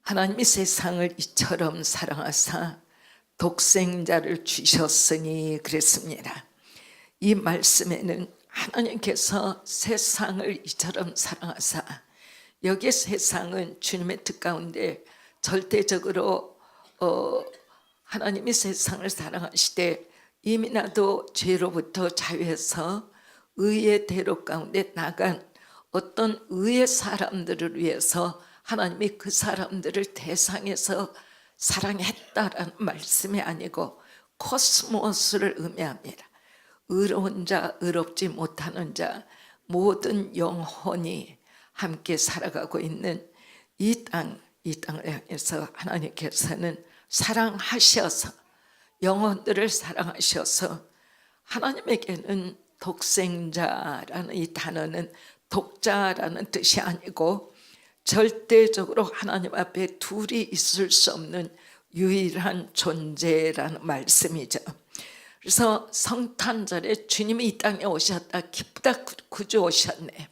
하나님이 세상을 이처럼 사랑하사 독생자를 주셨으니 그랬습니다. 이 말씀에는 하나님께서 세상을 이처럼 사랑하사, 여기에 세상은 주님의 뜻 가운데 절대적으로 하나님이 세상을 사랑하시되 이미 나도 죄로부터 자유해서 의의 대로 가운데 나간 어떤 의의 사람들을 위해서 하나님이 그 사람들을 대상에서 사랑했다라는 말씀이 아니고 코스모스를 의미합니다. 의로운 자, 의롭지 못하는 자, 모든 영혼이 함께 살아가고 있는 이 땅을 향해서 하나님께서는 사랑하셔서, 영혼들을 사랑하셔서, 하나님에게는 독생자라는 이 단어는 독자라는 뜻이 아니고 절대적으로 하나님 앞에 둘이 있을 수 없는 유일한 존재라는 말씀이죠. 그래서 성탄절에 주님이 이 땅에 오셨다, 기쁘다 구주 오셨네,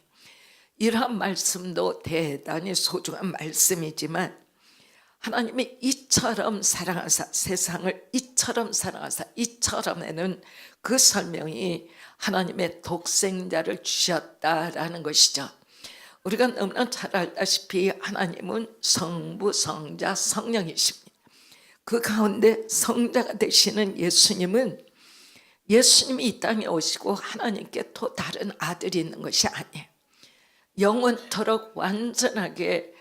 이러한 말씀도 대단히 소중한 말씀이지만, 하나님이 이처럼 사랑하사, 세상을 이처럼 사랑하사, 이처럼에는 그 설명이 하나님의 독생자를 주셨다라는 것이죠. 우리가 너무나 잘 알다시피 하나님은 성부, 성자, 성령이십니다. 그 가운데 성자가 되시는 예수님은, 예수님이 이 땅에 오시고 하나님께 또 다른 아들이 있는 것이 아니에요. 영원토록 완전하게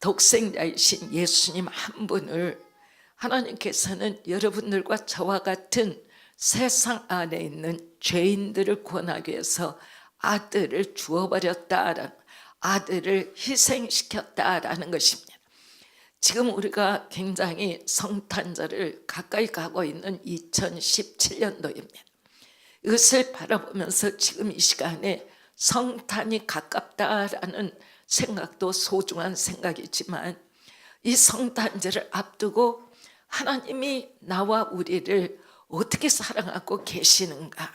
독생자이신 예수님 한 분을 하나님께서는 여러분들과 저와 같은 세상 안에 있는 죄인들을 구원하기 위해서 아들을 주어버렸다라는, 아들을 희생시켰다라는 것입니다. 지금 우리가 굉장히 성탄절을 가까이 가고 있는 2017년도입니다. 이것을 바라보면서 지금 이 시간에 성탄이 가깝다라는 생각도 소중한 생각이지만, 이 성탄절을 앞두고 하나님이 나와 우리를 어떻게 사랑하고 계시는가,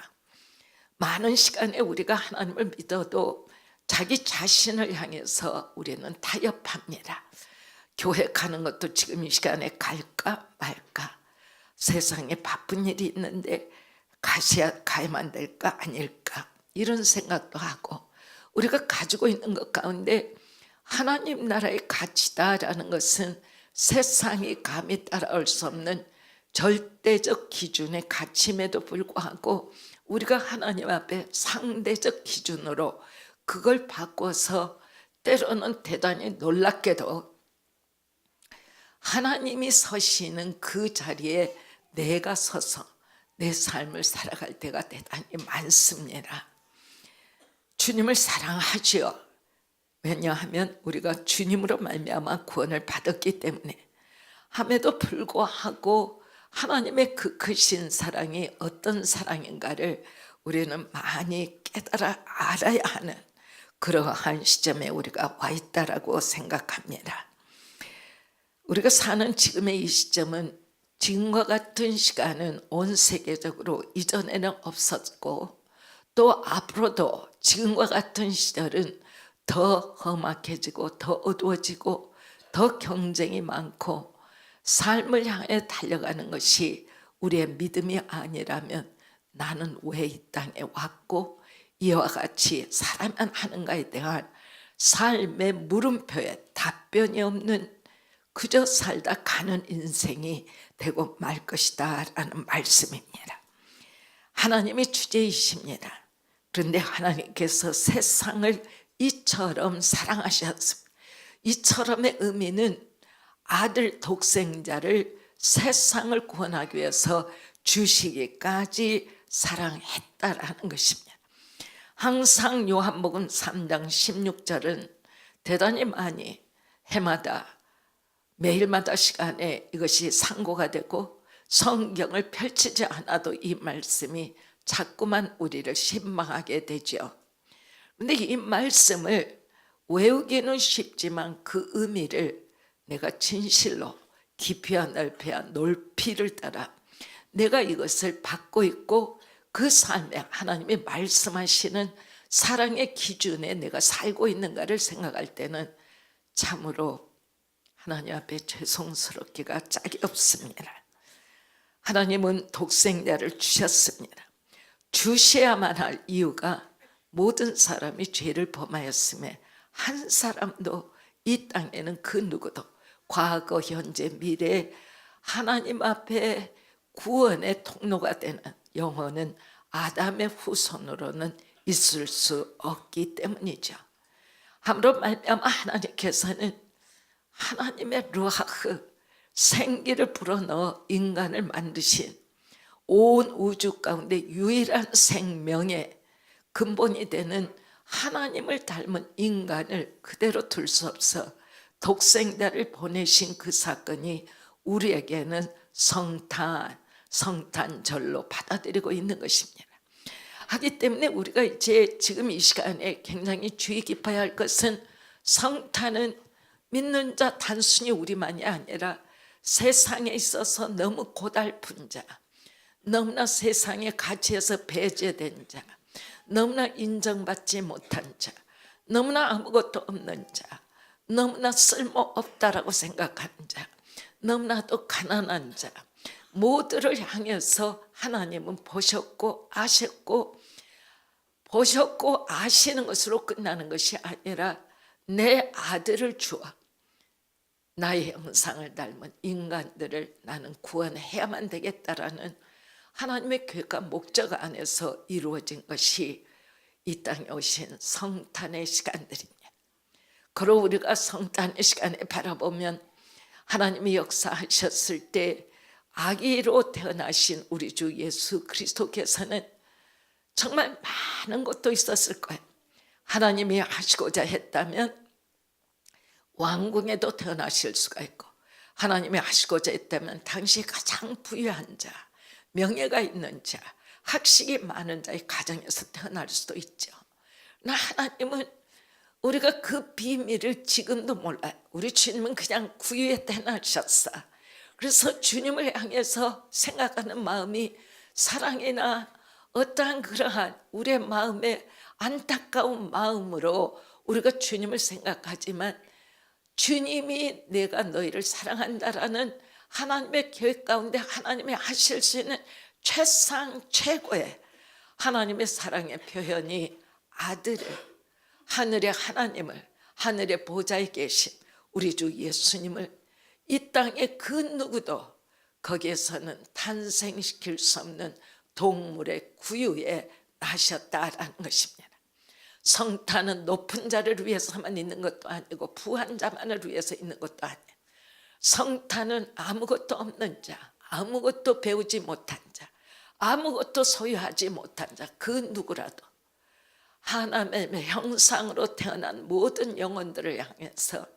많은 시간에 우리가 하나님을 믿어도 자기 자신을 향해서 우리는 타협합니다. 교회 가는 것도 지금 이 시간에 갈까 말까, 세상에 바쁜 일이 있는데 가야만 될까 아닐까, 이런 생각도 하고, 우리가 가지고 있는 것 가운데 하나님 나라의 가치다라는 것은 세상이 감히 따라올 수 없는 절대적 기준의 가치임에도 불구하고 우리가 하나님 앞에 상대적 기준으로 그걸 바꿔서 때로는 대단히 놀랍게도 하나님이 서시는 그 자리에 내가 서서 내 삶을 살아갈 때가 대단히 많습니다. 주님을 사랑하지요. 왜냐하면 우리가 주님으로 말미암아 구원을 받았기 때문에. 함에도 불구하고 하나님의 그 크신 사랑이 어떤 사랑인가를 우리는 많이 깨달아 알아야 하는 그러한 시점에 우리가 와 있다라고 생각합니다. 우리가 사는 지금의 이 시점은, 지금과 같은 시간은 온 세계적으로 이전에는 없었고, 또 앞으로도 지금과 같은 시절은 더 험악해지고 더 어두워지고 더 경쟁이 많고, 삶을 향해 달려가는 것이 우리의 믿음이 아니라면 나는 왜 이 땅에 왔고 이와 같이 살아야만 하는가에 대한 삶의 물음표에 답변이 없는, 그저 살다 가는 인생이 되고 말 것이다 라는 말씀입니다. 하나님이 주제이십니다. 그런데 하나님께서 세상을 이처럼 사랑하셨습니다. 이처럼의 의미는 아들 독생자를 세상을 구원하기 위해서 주시기까지 사랑했다라는 것입니다. 항상 요한복음 3장 16절은 대단히 많이 해마다 매일마다 시간에 이것이 상고가 되고, 성경을 펼치지 않아도 이 말씀이 자꾸만 우리를 신망하게 되죠. 그런데 이 말씀을 외우기는 쉽지만 그 의미를 내가 진실로 깊이와 넓이와 높이를 따라 내가 이것을 받고 있고 그 삶에 하나님이 말씀하시는 사랑의 기준에 내가 살고 있는가를 생각할 때는 참으로 하나님 앞에 죄송스럽기가 짝이 없습니다. 하나님은 독생자를 주셨습니다. 주셔야만 할 이유가 모든 사람이 죄를 범하였음에 한 사람도 이 땅에는 그 누구도 과거, 현재, 미래 하나님 앞에 구원의 통로가 되는 영혼은 아담의 후손으로는 있을 수 없기 때문이죠. 함으로 말미암아 하나님께서는 하나님의 루아흐 생기를 불어넣어 인간을 만드신 온 우주 가운데 유일한 생명의 근본이 되는 하나님을 닮은 인간을 그대로 둘 수 없어 독생자를 보내신 그 사건이 우리에게는 성탄절로 받아들이고 있는 것입니다. 하기 때문에 우리가 이제 지금 이 시간에 굉장히 주의 깊어야 할 것은 성탄은 믿는 자 단순히 우리만이 아니라 세상에 있어서 너무 고달픈 자, 너무나 세상의 가치에서 배제된 자, 너무나 인정받지 못한 자, 너무나 아무것도 없는 자, 너무나 쓸모없다라고 생각하는 자, 너무나도 가난한 자 모두를 향해서 하나님은 보셨고 아시는 것으로 끝나는 것이 아니라 내 아들을 주어 나의 형상을 닮은 인간들을 나는 구원해야만 되겠다라는 하나님의 계획과 목적 안에서 이루어진 것이 이 땅에 오신 성탄의 시간들입니다. 그리고 우리가 성탄의 시간에 바라보면 하나님이 역사하셨을 때 아기로 태어나신 우리 주 예수 그리스도께서는 정말 많은 것도 있었을 거예요. 하나님이 하시고자 했다면 왕궁에도 태어나실 수가 있고, 하나님이 하시고자 했다면 당시 가장 부유한 자, 명예가 있는 자, 학식이 많은 자의 가정에서 태어날 수도 있죠. 그러나 하나님은 우리가 그 비밀을 지금도 몰라요. 우리 주님은 그냥 구유에 태어나셨어. 그래서 주님을 향해서 생각하는 마음이 사랑이나 어떠한 그러한 우리의 마음에 안타까운 마음으로 우리가 주님을 생각하지만, 주님이 내가 너희를 사랑한다라는 하나님의 계획 가운데 하나님이 하실 수 있는 최상최고의 하나님의 사랑의 표현이 아들을, 하늘의 하나님을, 하늘의 보좌에 계신 우리 주 예수님을 이 땅의 그 누구도 거기에서는 탄생시킬 수 없는 동물의 구유에 나셨다라는 것입니다. 성탄은 높은 자를 위해서만 있는 것도 아니고 부한 자만을 위해서 있는 것도 아니에요. 성탄은 아무것도 없는 자, 아무것도 배우지 못한 자, 아무것도 소유하지 못한 자, 그 누구라도 하나님의 형상으로 태어난 모든 영혼들을 향해서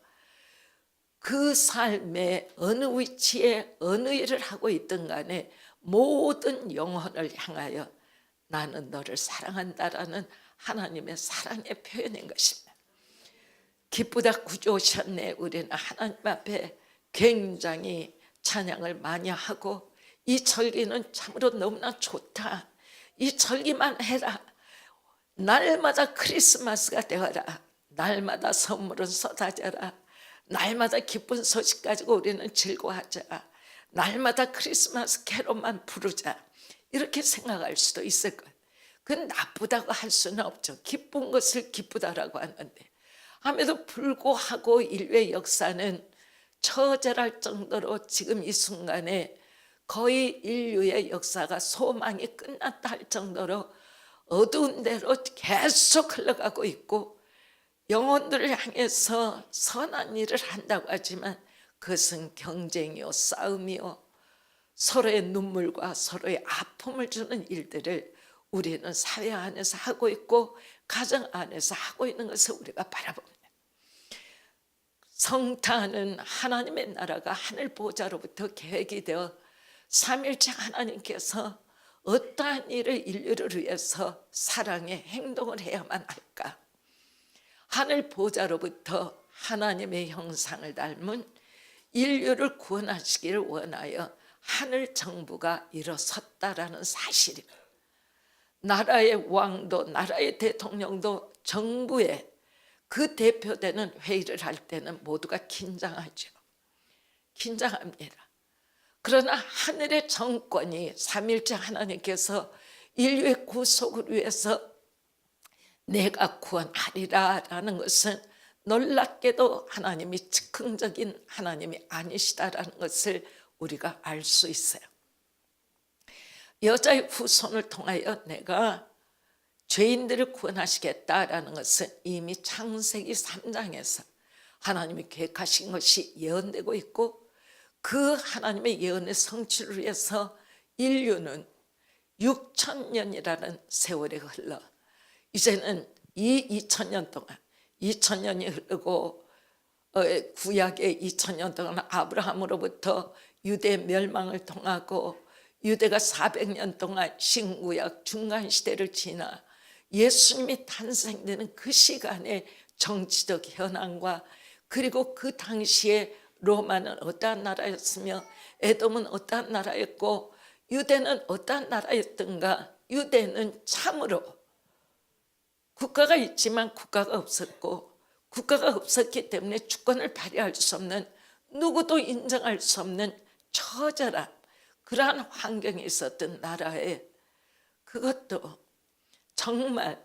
그 삶의 어느 위치에 어느 일을 하고 있든 간에 모든 영혼을 향하여 나는 너를 사랑한다라는 하나님의 사랑의 표현인 것입니다. 기쁘다 구주오셨네. 우리는 하나님 앞에 굉장히 찬양을 많이 하고, 이 절기는 참으로 너무나 좋다, 이 절기만 해라, 날마다 크리스마스가 되어라, 날마다 선물은 쏟아져라, 날마다 기쁜 소식 가지고 우리는 즐거워하자, 날마다 크리스마스 캐롤만 부르자, 이렇게 생각할 수도 있을 거예요. 그건 나쁘다고 할 수는 없죠. 기쁜 것을 기쁘다라고 하는데, 함에도 불구하고 인류의 역사는 처절할 정도로 지금 이 순간에 거의 인류의 역사가 소망이 끝났다 할 정도로 어두운 데로 계속 흘러가고 있고, 영혼들을 향해서 선한 일을 한다고 하지만 그것은 경쟁이요 싸움이요 서로의 눈물과 서로의 아픔을 주는 일들을 우리는 사회 안에서 하고 있고 가정 안에서 하고 있는 것을 우리가 바라봅니다. 성탄은 하나님의 나라가 하늘 보좌로부터 계획이 되어 삼일째 하나님께서 어떠한 일을 인류를 위해서 사랑의 행동을 해야만 할까, 하늘 보좌로부터 하나님의 형상을 닮은 인류를 구원하시기를 원하여 하늘 정부가 일어섰다라는 사실이고, 나라의 왕도 나라의 대통령도 정부의 그 대표되는 회의를 할 때는 모두가 긴장하죠. 긴장합니다. 그러나 하늘의 정권이 삼위일체 하나님께서 인류의 구속을 위해서 내가 구원하리라 라는 것은 놀랍게도 하나님이 즉흥적인 하나님이 아니시다라는 것을 우리가 알 수 있어요. 여자의 후손을 통하여 내가 죄인들을 구원하시겠다라는 것은 이미 창세기 3장에서 하나님이 계획하신 것이 예언되고 있고, 그 하나님의 예언의 성취를 위해서 인류는 6,000년이라는 세월이 흘러 이제는 이 2,000년 동안 2,000년이 흐르고 구약의 2,000년 동안 아브라함으로부터 유대 멸망을 통하고 유대가 400년 동안 신구약 중간시대를 지나 예수님이 탄생되는 그 시간의 정치적 현황과, 그리고 그 당시에 로마는 어떠한 나라였으며 에돔은 어떠한 나라였고 유대는 어떠한 나라였던가. 유대는 참으로 국가가 있지만 국가가 없었고, 국가가 없었기 때문에 주권을 발휘할 수 없는, 누구도 인정할 수 없는 처절한 그러한 환경에 있었던 나라에, 그것도 정말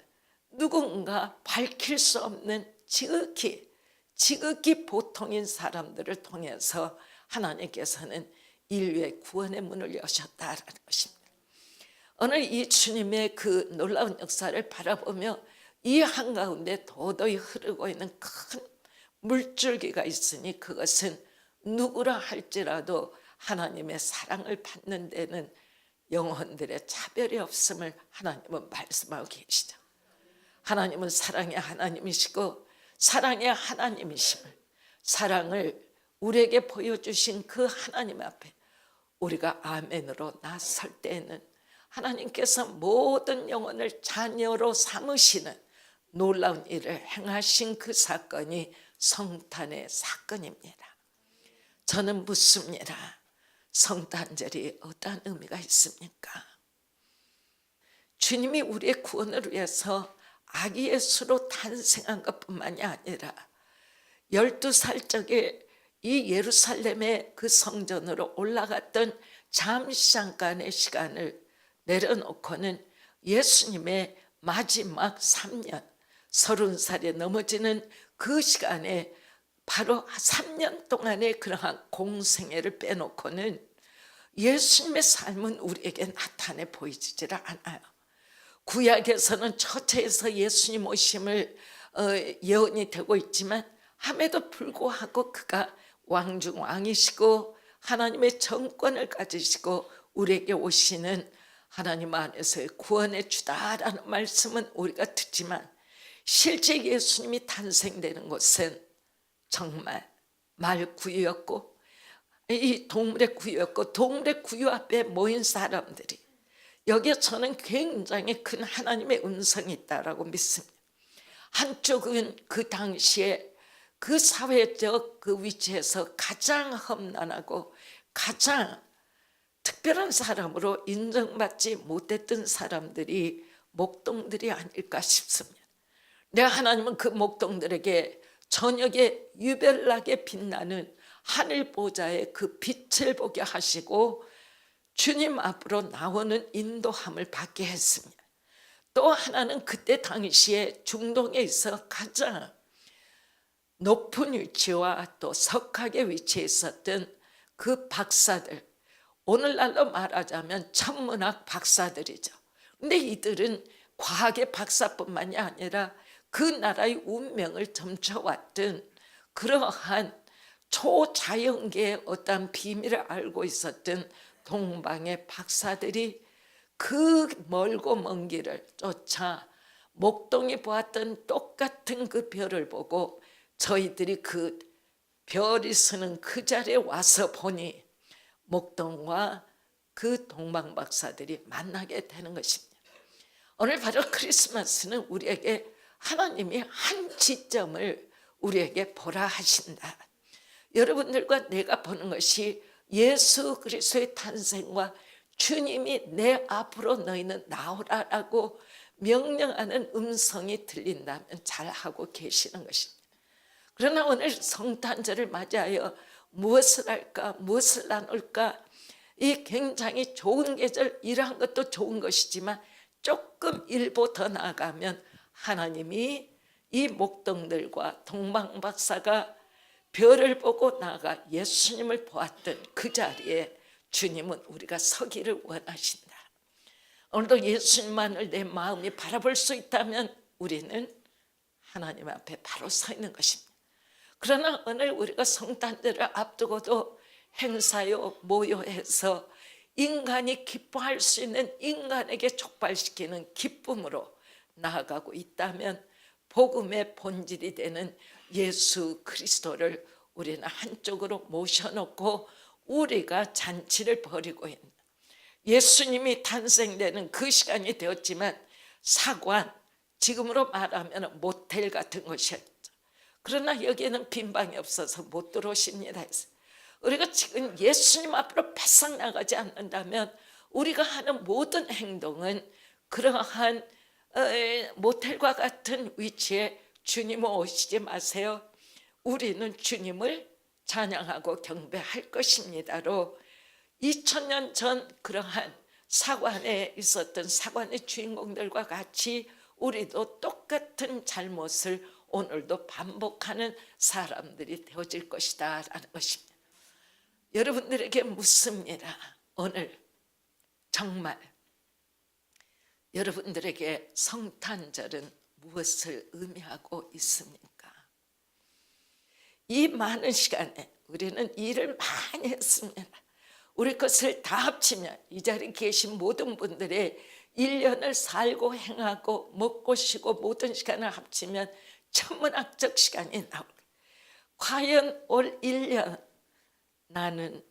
누군가 밝힐 수 없는 지극히 보통인 사람들을 통해서 하나님께서는 인류의 구원의 문을 여셨다라는 것입니다. 오늘 이 주님의 그 놀라운 역사를 바라보며 이 한가운데 도도히 흐르고 있는 큰 물줄기가 있으니, 그것은 누구라 할지라도 하나님의 사랑을 받는 데는 영혼들의 차별이 없음을 하나님은 말씀하고 계시죠. 하나님은 사랑의 하나님이시고 사랑의 하나님이심을, 사랑을 우리에게 보여주신 그 하나님 앞에 우리가 아멘으로 나설 때에는 하나님께서 모든 영혼을 자녀로 삼으시는 놀라운 일을 행하신 그 사건이 성탄의 사건입니다. 저는 묻습니다. 성탄절이 어떠한 의미가 있습니까? 주님이 우리의 구원을 위해서 아기 예수로 탄생한 것뿐만이 아니라 12살 적에 이 예루살렘의 그 성전으로 올라갔던 잠시 잠깐의 시간을 내려놓고는 예수님의 마지막 3년, 30살에 넘어지는 그 시간에 바로 3년 동안의 그러한 공생애를 빼놓고는 예수님의 삶은 우리에게 나타내 보이지를 않아요. 구약에서는 처처에서 예수님 오심을 예언이 되고 있지만, 함에도 불구하고 그가 왕중 왕이시고 하나님의 정권을 가지시고 우리에게 오시는 하나님 안에서의 구원의 주다라는 말씀은 우리가 듣지만, 실제 예수님이 탄생되는 곳은 정말 말구유였고, 이 동물의 구유였고, 동물의 구유 앞에 모인 사람들이, 여기에 저는 굉장히 큰 하나님의 음성이 있다라고 믿습니다. 한쪽은 그 당시에 그 사회적 그 위치에서 가장 험난하고 가장 특별한 사람으로 인정받지 못했던 사람들이 목동들이 아닐까 싶습니다. 내 하나님은 그 목동들에게 저녁에 유별나게 빛나는 하늘 보좌의 그 빛을 보게 하시고 주님 앞으로 나오는 인도함을 받게 했습니다. 또 하나는 그때 당시에 중동에 있어 가장 높은 위치와 또 석학의 위치에 있었던 그 박사들, 오늘날로 말하자면 천문학 박사들이죠. 근데 이들은 과학의 박사뿐만이 아니라 그 나라의 운명을 점쳐왔던 그러한 초자연계의 어떤 비밀을 알고 있었던 동방의 박사들이 그 멀고 먼 길을 쫓아 목동이 보았던 똑같은 그 별을 보고 저희들이 그 별이 서는 그 자리에 와서 보니 목동과 그 동방 박사들이 만나게 되는 것입니다. 오늘 바로 크리스마스는 우리에게 하나님이 한 지점을 우리에게 보라 하신다. 여러분들과 내가 보는 것이 예수 그리스도의 탄생과 주님이 내 앞으로 너희는 나오라라고 명령하는 음성이 들린다면 잘하고 계시는 것입니다. 그러나 오늘 성탄절을 맞이하여 무엇을 할까, 무엇을 나눌까. 이 굉장히 좋은 계절, 이러한 것도 좋은 것이지만 조금 일보 더 나아가면 하나님이 이 목동들과 동방박사가 별을 보고 나가 예수님을 보았던 그 자리에 주님은 우리가 서기를 원하신다. 오늘도 예수님만을 내 마음이 바라볼 수 있다면 우리는 하나님 앞에 바로 서 있는 것입니다. 그러나 오늘 우리가 성탄절을 앞두고도 행사요 모여해서 인간이 기뻐할 수 있는, 인간에게 촉발시키는 기쁨으로 나아가고 있다면 복음의 본질이 되는 예수 그리스도를 우리는 한쪽으로 모셔놓고 우리가 잔치를 벌이고 있는, 예수님이 탄생되는 그 시간이 되었지만 사관, 지금으로 말하면 모텔 같은 것이었죠. 그러나 여기에는 빈방이 없어서 못 들어오십니다. 우리가 지금 예수님 앞으로 바싹 나가지 않는다면 우리가 하는 모든 행동은 그러한 모텔과 같은 위치에 주님은 오시지 마세요, 우리는 주님을 찬양하고 경배할 것입니다로 2000년 전 그러한 사관에 있었던 사관의 주인공들과 같이 우리도 똑같은 잘못을 오늘도 반복하는 사람들이 되어질 것이다 라는 것입니다. 여러분들에게 묻습니다. 오늘 정말 여러분들에게 성탄절은 무엇을 의미하고 있습니까? 이 많은 시간에 우리는 일을 많이 했습니다. 우리 것을 다 합치면 이 자리에 계신 모든 분들의 1년을 살고 행하고 먹고 쉬고 모든 시간을 합치면 천문학적 시간이 나올 거예요. 과연 올 1년 나는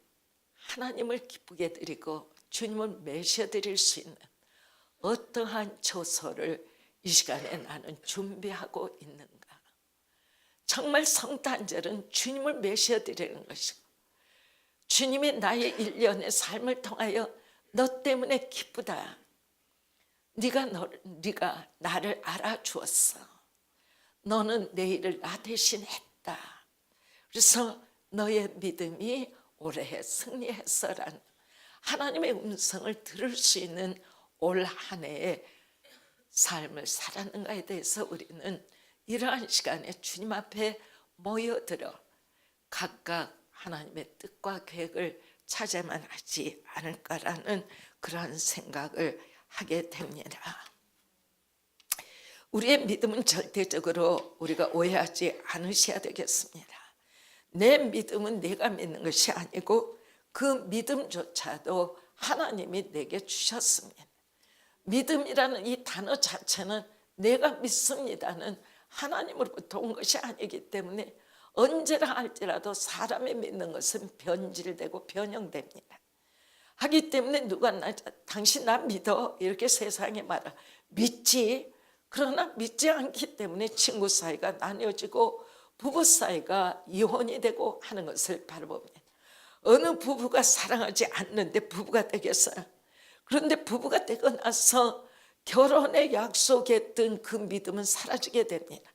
하나님을 기쁘게 드리고 주님을 매셔드릴 수 있는 어떠한 처소를 이 시간에 나는 준비하고 있는가. 정말 성탄절은 주님을 매셔드리는 것이고 주님이 나의 1년의 삶을 통하여 너 때문에 기쁘다, 네가 나를 알아주었어, 너는 내 일을 나 대신 했다, 그래서 너의 믿음이 올해 승리했어라는 하나님의 음성을 들을 수 있는 올 한 해의 삶을 살았는가에 대해서 우리는 이러한 시간에 주님 앞에 모여들어 각각 하나님의 뜻과 계획을 찾아만 하지 않을까라는 그러한 생각을 하게 됩니다. 우리의 믿음은 절대적으로 우리가 오해하지 않으셔야 되겠습니다. 내 믿음은 내가 믿는 것이 아니고 그 믿음조차도 하나님이 내게 주셨습니다. 믿음이라는 이 단어 자체는 내가 믿습니다는 하나님으로부터 온 것이 아니기 때문에 언제나 할지라도 사람이 믿는 것은 변질되고 변형됩니다. 하기 때문에 누가 당신 나 믿어 이렇게 세상에 말하 믿지, 그러나 믿지 않기 때문에 친구 사이가 나뉘어지고 부부 사이가 이혼이 되고 하는 것을 바라봅니다. 어느 부부가 사랑하지 않는데 부부가 되겠어요? 그런데 부부가 되고 나서 결혼에 약속했던 그 믿음은 사라지게 됩니다.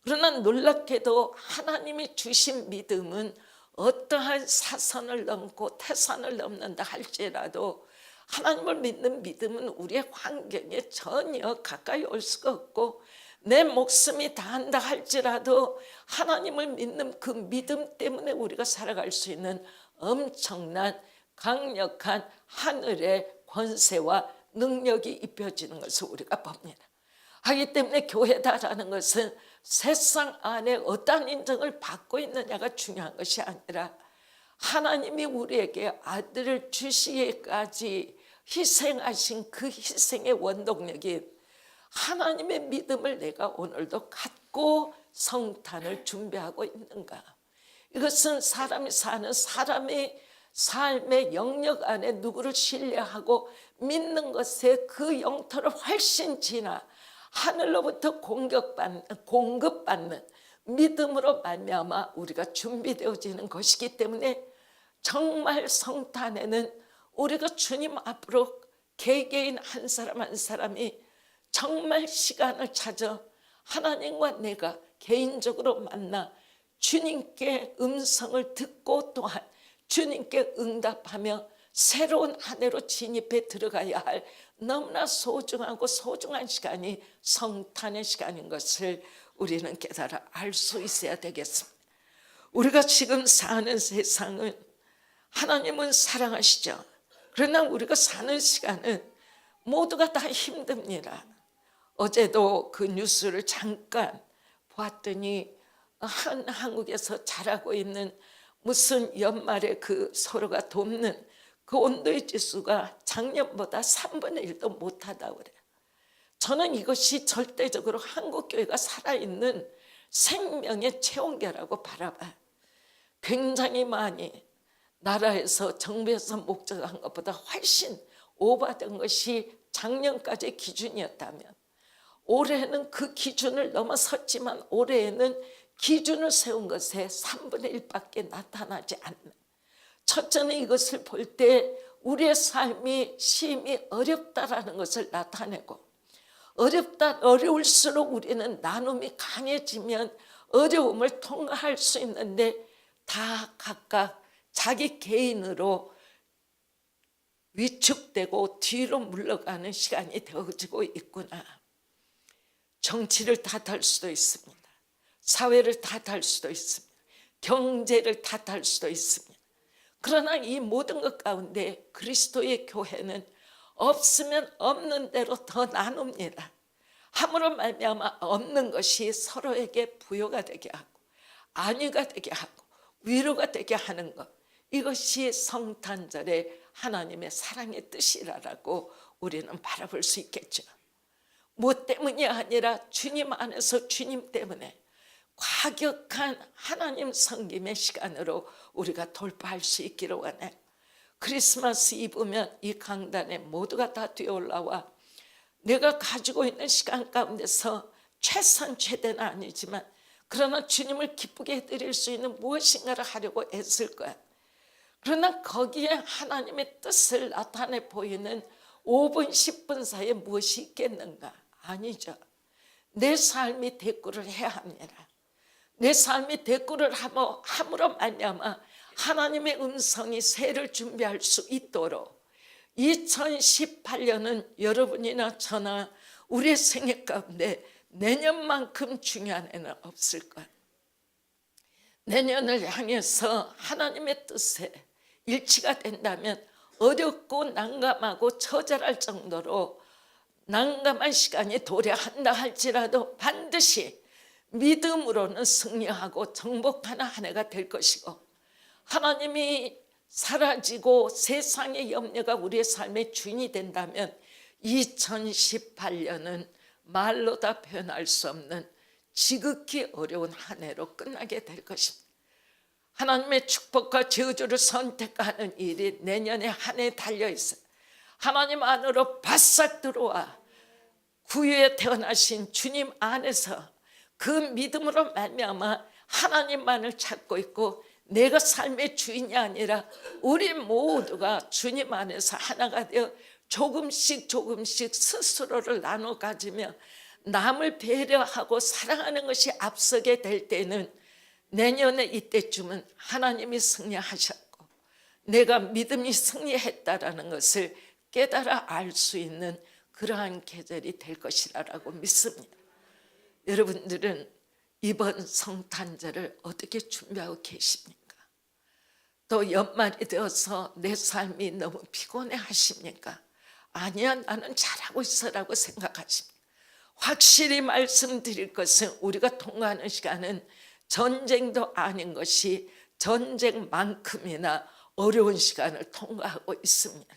그러나 놀랍게도 하나님이 주신 믿음은 어떠한 사선을 넘고 태산을 넘는다 할지라도 하나님을 믿는 믿음은 우리의 환경에 전혀 가까이 올 수가 없고 내 목숨이 다한다 할지라도 하나님을 믿는 그 믿음 때문에 우리가 살아갈 수 있는 엄청난 강력한 하늘의 권세와 능력이 입혀지는 것을 우리가 봅니다. 하기 때문에 교회다라는 것은 세상 안에 어떠한 인정을 받고 있느냐가 중요한 것이 아니라 하나님이 우리에게 아들을 주시기까지 희생하신 그 희생의 원동력이 하나님의 믿음을 내가 오늘도 갖고 성탄을 준비하고 있는가. 이것은 사람이 사는 사람의 삶의 영역 안에 누구를 신뢰하고 믿는 것에 그 영토를 훨씬 지나 하늘로부터 공급받는 믿음으로 말미암아 우리가 준비되어지는 것이기 때문에 정말 성탄에는 우리가 주님 앞으로 개개인 한 사람 한 사람이 정말 시간을 찾아 하나님과 내가 개인적으로 만나 주님께 음성을 듣고 또한 주님께 응답하며 새로운 한 해로 진입해 들어가야 할 너무나 소중하고 소중한 시간이 성탄의 시간인 것을 우리는 깨달아 알 수 있어야 되겠습니다. 우리가 지금 사는 세상은 하나님은 사랑하시죠. 그러나 우리가 사는 시간은 모두가 다 힘듭니다. 어제도 그 뉴스를 잠깐 보았더니 한국에서 잘하고 있는 무슨 연말에 그 서로가 돕는 그 온도의 지수가 작년보다 3분의 1도 못하다고 그래요. 저는 이것이 절대적으로 한국교회가 살아있는 생명의 체온계라고 바라봐요. 굉장히 많이 나라에서 정부에서 목적한 것보다 훨씬 오버된 것이 작년까지의 기준이었다면 올해는 그 기준을 넘어섰지만 올해에는 기준을 세운 것에 3분의 1밖에 나타나지 않는, 첫째는 이것을 볼 때 우리의 삶이 심히 어렵다라는 것을 나타내고, 어려울수록 우리는 나눔이 강해지면 어려움을 통과할 수 있는데 다 각각 자기 개인으로 위축되고 뒤로 물러가는 시간이 되어지고 있구나. 정치를 탓할 수도 있습니다. 사회를 탓할 수도 있습니다. 경제를 탓할 수도 있습니다. 그러나 이 모든 것 가운데 그리스도의 교회는 없으면 없는 대로 더 나눕니다. 함으로 말미암아 없는 것이 서로에게 부여가 되게 하고 안위가 되게 하고 위로가 되게 하는 것, 이것이 성탄절의 하나님의 사랑의 뜻이라고 우리는 바라볼 수 있겠죠. 뭐 때문이 아니라 주님 안에서 주님 때문에 과격한 하나님 섬김의 시간으로 우리가 돌파할 수 있기를 원해요. 크리스마스 이브면 이 강단에 모두가 다 뛰어올라와 내가 가지고 있는 시간 가운데서 최선 최대는 아니지만 그러나 주님을 기쁘게 해드릴 수 있는 무엇인가를 하려고 애쓸 거야. 그러나 거기에 하나님의 뜻을 나타내 보이는 5분 10분 사이에 무엇이 있겠는가? 아니죠. 내 삶이 대꾸를 해야 합니다. 내 삶이 대꾸를 함으로 말미암아 하나님의 음성이 새해를 준비할 수 있도록 2018년은 여러분이나 저나 우리의 생애 가운데 내년만큼 중요한 해는 없을 거예요. 내년을 향해서 하나님의 뜻에 일치가 된다면 어렵고 난감하고 처절할 정도로 난감한 시간이 도래한다 할지라도 반드시 믿음으로는 승리하고 정복하는 한 해가 될 것이고, 하나님이 사라지고 세상의 염려가 우리의 삶의 주인이 된다면 2018년은 말로 다 표현할 수 없는 지극히 어려운 한 해로 끝나게 될 것입니다. 하나님의 축복과 저주를 선택하는 일이 내년에 한 해에 달려있어요. 하나님 안으로 바싹 들어와 구유에 태어나신 주님 안에서 그 믿음으로 말미암아 하나님만을 찾고 있고, 내가 삶의 주인이 아니라 우리 모두가 주님 안에서 하나가 되어 조금씩 스스로를 나눠 가지며 남을 배려하고 사랑하는 것이 앞서게 될 때는 내년에 이때쯤은 하나님이 승리하셨고 내가 믿음이 승리했다라는 것을 깨달아 알 수 있는 그러한 계절이 될 것이라고 믿습니다. 여러분들은 이번 성탄절을 어떻게 준비하고 계십니까? 또 연말이 되어서 내 삶이 너무 피곤해 하십니까? 아니야, 나는 잘하고 있어라고 생각하십니까? 확실히 말씀드릴 것은 우리가 통과하는 시간은 전쟁도 아닌 것이 전쟁만큼이나 어려운 시간을 통과하고 있습니다.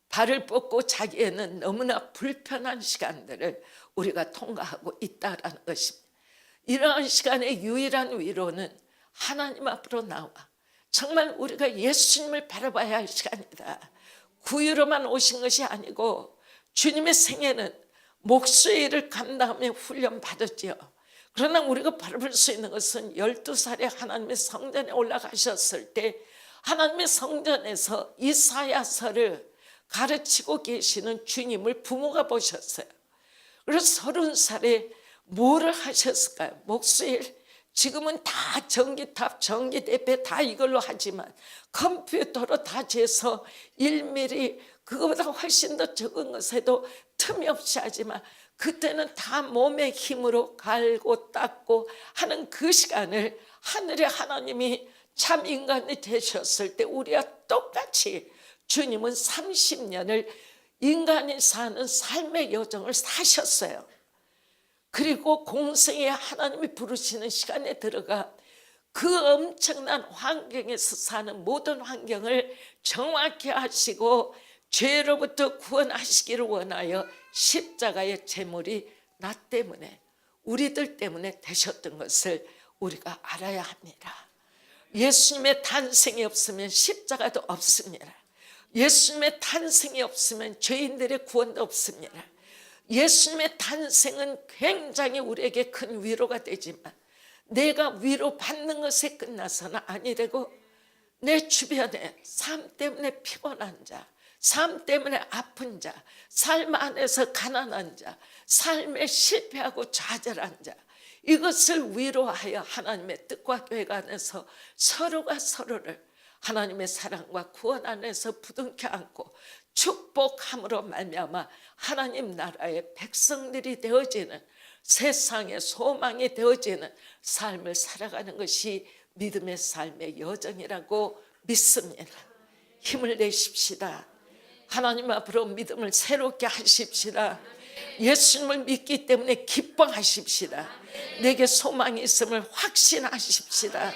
발을 뻗고 자기에는 너무나 불편한 시간들을 우리가 통과하고 있다는 것입니다. 이러한 시간의 유일한 위로는 하나님 앞으로 나와 정말 우리가 예수님을 바라봐야 할 시간이다. 구유로만 오신 것이 아니고 주님의 생애는 목수의 일을 감당하며 훈련받았지요. 그러나 우리가 바라볼 수 있는 것은 12살에 하나님의 성전에 올라가셨을 때 하나님의 성전에서 이사야서를 가르치고 계시는 주님을 부모가 보셨어요. 그래서 30살에 뭐를 하셨을까요? 목수일 지금은 다 전기탑, 전기대패 다 이걸로 하지만 컴퓨터로 다 재서 1mm 그거보다 훨씬 더 적은 것에도 틈이 없이 하지만 그때는 다 몸의 힘으로 갈고 닦고 하는 그 시간을 하늘의 하나님이 참 인간이 되셨을 때 우리와 똑같이 주님은 30년을 인간이 사는 삶의 여정을 사셨어요. 그리고 공생의 하나님이 부르시는 시간에 들어가 그 엄청난 환경에서 사는 모든 환경을 정확히 하시고 죄로부터 구원하시기를 원하여 십자가의 제물이 나 때문에 우리들 때문에 되셨던 것을 우리가 알아야 합니다. 예수님의 탄생이 없으면 십자가도 없습니다. 예수님의 탄생이 없으면 죄인들의 구원도 없습니다. 예수님의 탄생은 굉장히 우리에게 큰 위로가 되지만 내가 위로받는 것에 끝나서는 아니라고 내 주변에 삶 때문에 피곤한 자, 삶 때문에 아픈 자, 삶 안에서 가난한 자, 삶에 실패하고 좌절한 자, 이것을 위로하여 하나님의 뜻과 계획 안에서 서로가 서로를 하나님의 사랑과 구원 안에서 부둥켜 안고 축복함으로 말미암아 하나님 나라의 백성들이 되어지는 세상의 소망이 되어지는 삶을 살아가는 것이 믿음의 삶의 여정이라고 믿습니다. 힘을 내십시다. 하나님 앞으로 믿음을 새롭게 하십시다. 예수님을 믿기 때문에 기뻐하십시다. 내게 소망이 있음을 확신하십시다.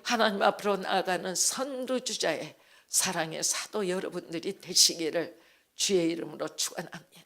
하나님 앞으로 나아가는 선두주자의 사랑의 사도 여러분들이 되시기를 주의 이름으로 축원합니다.